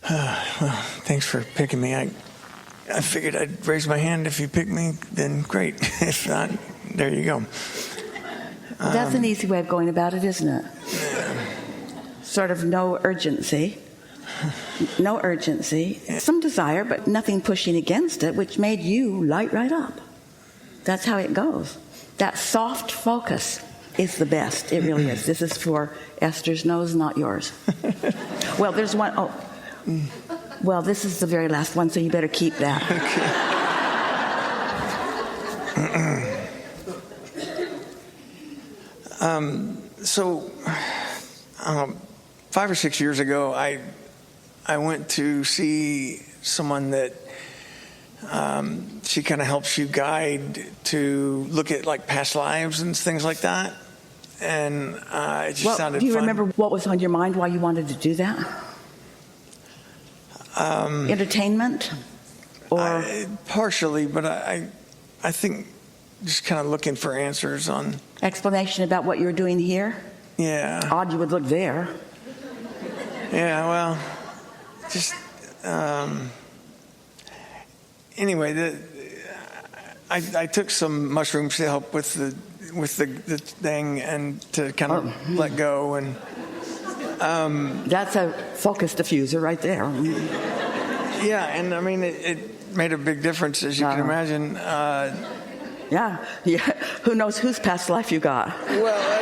Well, thanks for picking me. I figured I'd raise my hand. If you pick me, then great. If not, there you go. That's an easy way of going about it, isn't it? Sort of no urgency. No urgency. Some desire, but nothing pushing against it, which made you light right up. That's how it goes. That soft focus is the best. It really is. This is for Esther's nose, not yours. Well, there's one. Oh. Well, this is the very last one, so you better keep that. Okay. So, 5 or 6 years ago, I went to see someone that she kind of helps you guide to look at like past lives and things like that. And it just sounded fun. Do you remember what was on your mind while you wanted to do that? Entertainment? Or partially, but I think just kind of looking for answers on... Explanation about what you were doing here? Yeah. Odd you would look there. Yeah, well, just... Anyway, I took some mushrooms to help with the thing and to kind of let go, and that's a focus diffuser right there. Yeah, and I mean it made a big difference, as you can imagine. Yeah. Who knows whose past life you got? Well,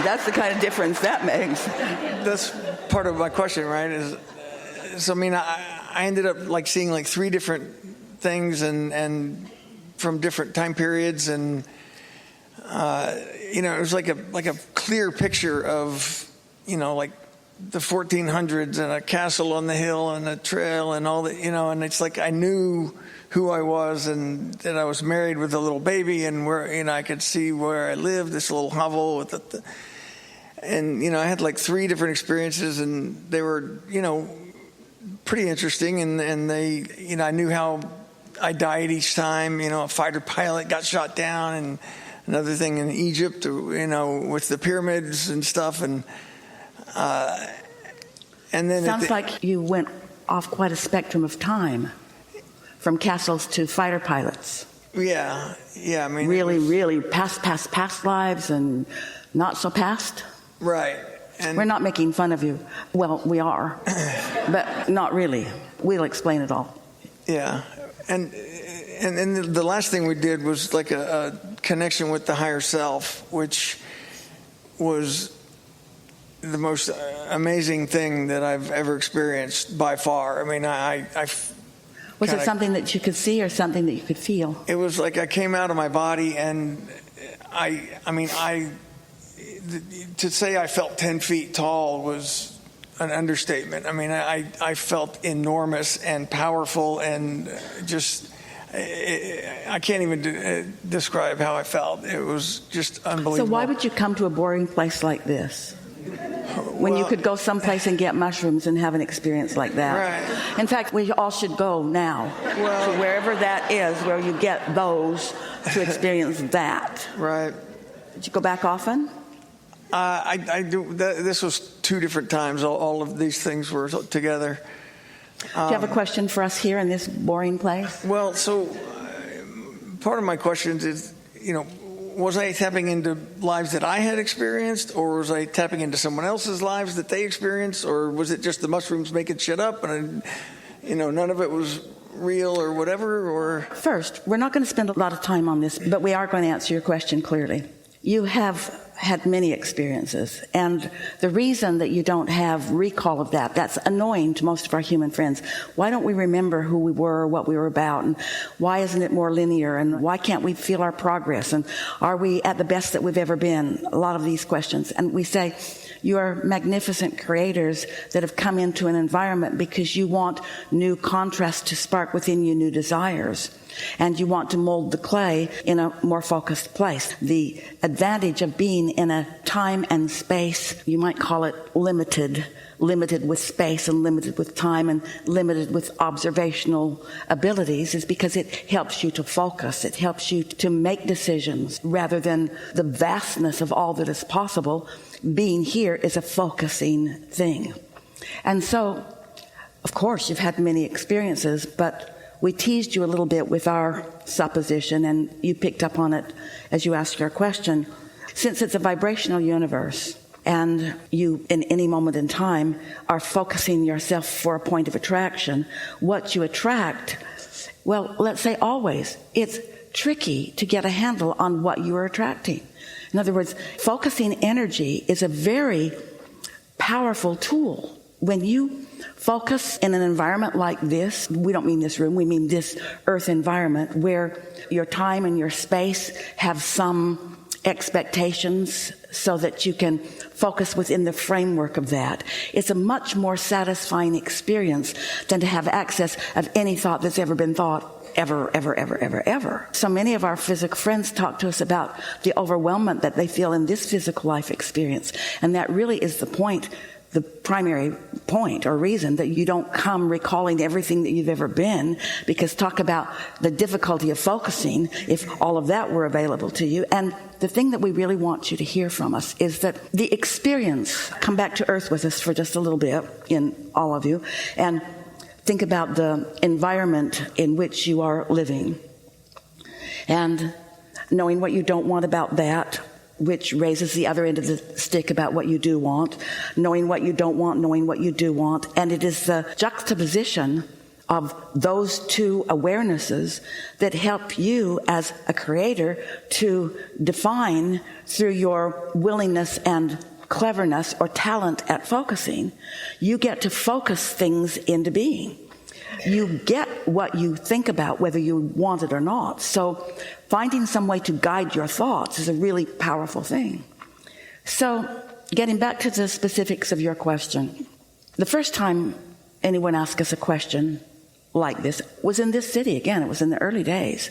that's the kind of difference that makes. That's part of my question, right? So I mean, I ended up like seeing like 3 different things and from different time periods, and it was like a clear picture of like the 1400s and a castle on the hill and a trail and all that, and it's like I knew who I was and that I was married with a little baby, and where I could see where I lived, this little hovel with and I had like 3 different experiences, and they were pretty interesting, and they I knew how I died each time. A fighter pilot got shot down, and another thing in Egypt, with the pyramids and stuff, and then sounds like you went off quite a spectrum of time, from castles to fighter pilots. Yeah. I mean, really past lives and not so past. Right. And we're not making fun of you. Well, we are, but not really. We'll explain it all. Yeah, and the last thing we did was like a connection with the higher self, which was the most amazing thing that I've ever experienced by far. I mean, was it something that you could see or something that you could feel? It was like I came out of my body, and to say I felt 10 feet tall was an understatement. I mean, I felt enormous and powerful, and just I can't even describe how I felt. It was just unbelievable. So why would you come to a boring place like this when you could go someplace and get mushrooms and have an experience like that? Right. In fact, we all should go now to wherever that is where you get those to experience that. Right. Did you go back often? I do. This was 2 different times. All of these things were together. Do you have a question for us here in this boring place? Well, so part of my question is, was I tapping into lives that I had experienced, or was I tapping into someone else's lives that they experienced, or was it just the mushrooms making shit up and none of it was real or whatever? Or first, we're not going to spend a lot of time on this, but we are going to answer your question clearly. You have had many experiences, and the reason that you don't have recall of that's annoying to most of our human friends. Why don't we remember who we were, what we were about, and why isn't it more linear, and why can't we feel our progress, and are we at the best that we've ever been? A lot of these questions. And we say, you are magnificent creators that have come into an environment because you want new contrast to spark within you new desires. And you want to mold the clay in a more focused place. The advantage of being in a time and space, you might call it limited with space and limited with time and limited with observational abilities, is because it helps you to focus. It helps you to make decisions rather than the vastness of all that is possible. Being here is a focusing thing. And so Of course, you've had many experiences, but we teased you a little bit with our supposition, and you picked up on it as you asked your question. Since it's a vibrational universe, and you, in any moment in time, are focusing yourself for a point of attraction, what you attract, well, let's say always, it's tricky to get a handle on what you are attracting. In other words, focusing energy is a very powerful tool. When you focus in an environment like this, we don't mean this room, we mean this earth environment, where your time and your space have some expectations so that you can focus within the framework of that. It's a much more satisfying experience than to have access of any thought that's ever been thought ever. So many of our physical friends talk to us about the overwhelmment that they feel in this physical life experience. And that really is the point, the primary point or reason that you don't come recalling everything that you've ever been, because talk about the difficulty of focusing if all of that were available to you. And the thing that we really want you to hear from us is that the experience, come back to earth with us for just a little bit, in all of you, and think about the environment in which you are living. And knowing what you don't want about that, which raises the other end of the stick about what you do want, knowing what you don't want, knowing what you do want. And it is the juxtaposition of those two awarenesses that help you as a creator to define through your willingness and cleverness or talent at focusing. You get to focus things into being. You get what you think about, whether you want it or not. So finding some way to guide your thoughts is a really powerful thing. So getting back to the specifics of your question, the first time anyone asked us a question like this was in this city. Again, it was in the early days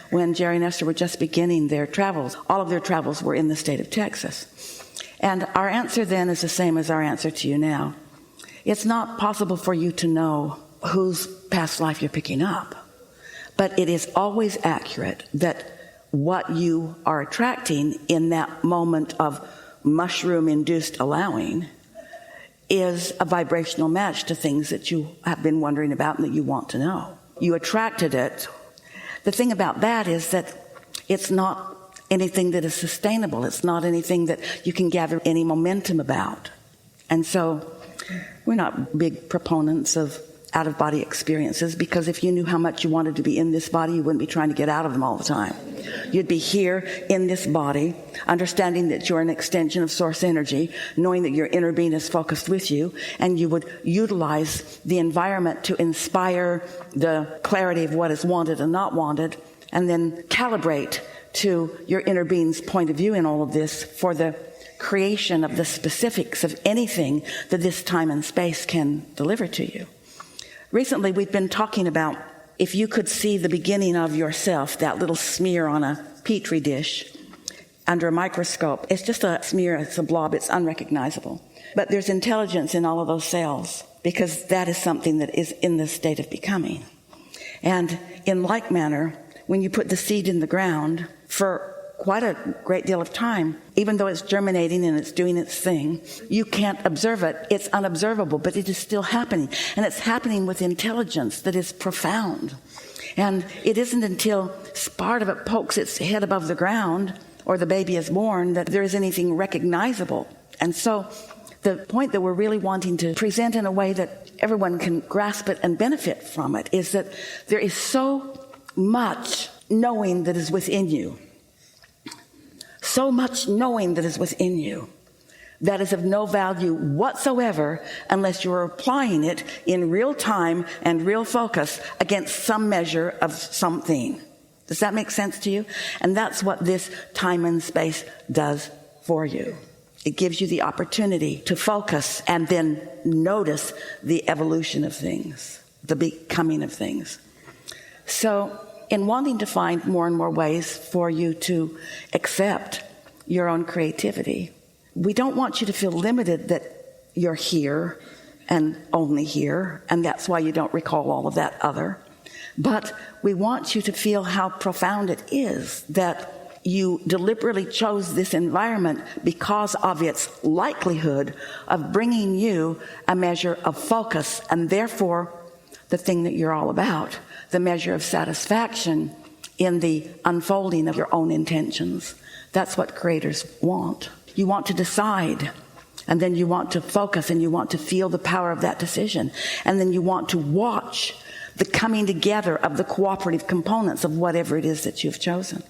when Jerry and Esther were just beginning their travels. All of their travels were in the state of Texas. And our answer then is the same as our answer to you now. It's not possible for you to know whose past life you're picking up, but it is always accurate that what you are attracting in that moment of mushroom-induced allowing is a vibrational match to things that you have been wondering about and that you want to know. You attracted it. The thing about that is that it's not anything that is sustainable. It's not anything that you can gather any momentum about. And so we're not big proponents of out-of-body experiences, because if you knew how much you wanted to be in this body, you wouldn't be trying to get out of them all the time. You'd be here in this body, understanding that you're an extension of source energy, knowing that your inner being is focused with you, and you would utilize the environment to inspire the clarity of what is wanted and not wanted, and then calibrate to your inner being's point of view in all of this for the creation of the specifics of anything that this time and space can deliver to you. Recently, we've been talking about if you could see the beginning of yourself, that little smear on a petri dish under a microscope. It's just a smear, it's a blob, it's unrecognizable. But there's intelligence in all of those cells, because that is something that is in the state of becoming. And in like manner, when you put the seed in the ground for quite a great deal of time, even though it's germinating and it's doing its thing, you can't observe it. It's unobservable, but it is still happening. And it's happening with intelligence that is profound. And it isn't until part of it pokes its head above the ground or the baby is born that there is anything recognizable. And so the point that we're really wanting to present in a way that everyone can grasp it and benefit from it is that there is so much knowing that is within you. So much knowing that is within you that is of no value whatsoever unless you're applying it in real time and real focus against some measure of something. Does that make sense to you? And that's what this time and space does for you. It gives you the opportunity to focus and then notice the evolution of things, the becoming of things. So in wanting to find more and more ways for you to accept your own creativity, we don't want you to feel limited that you're here and only here, and that's why you don't recall all of that other. But we want you to feel how profound it is that you deliberately chose this environment because of its likelihood of bringing you a measure of focus, and therefore the thing that you're all about, the measure of satisfaction in the unfolding of your own intentions. That's what creators want. You want to decide, and then you want to focus, and you want to feel the power of that decision, and then you want to watch the coming together of the cooperative components of whatever it is that you've chosen.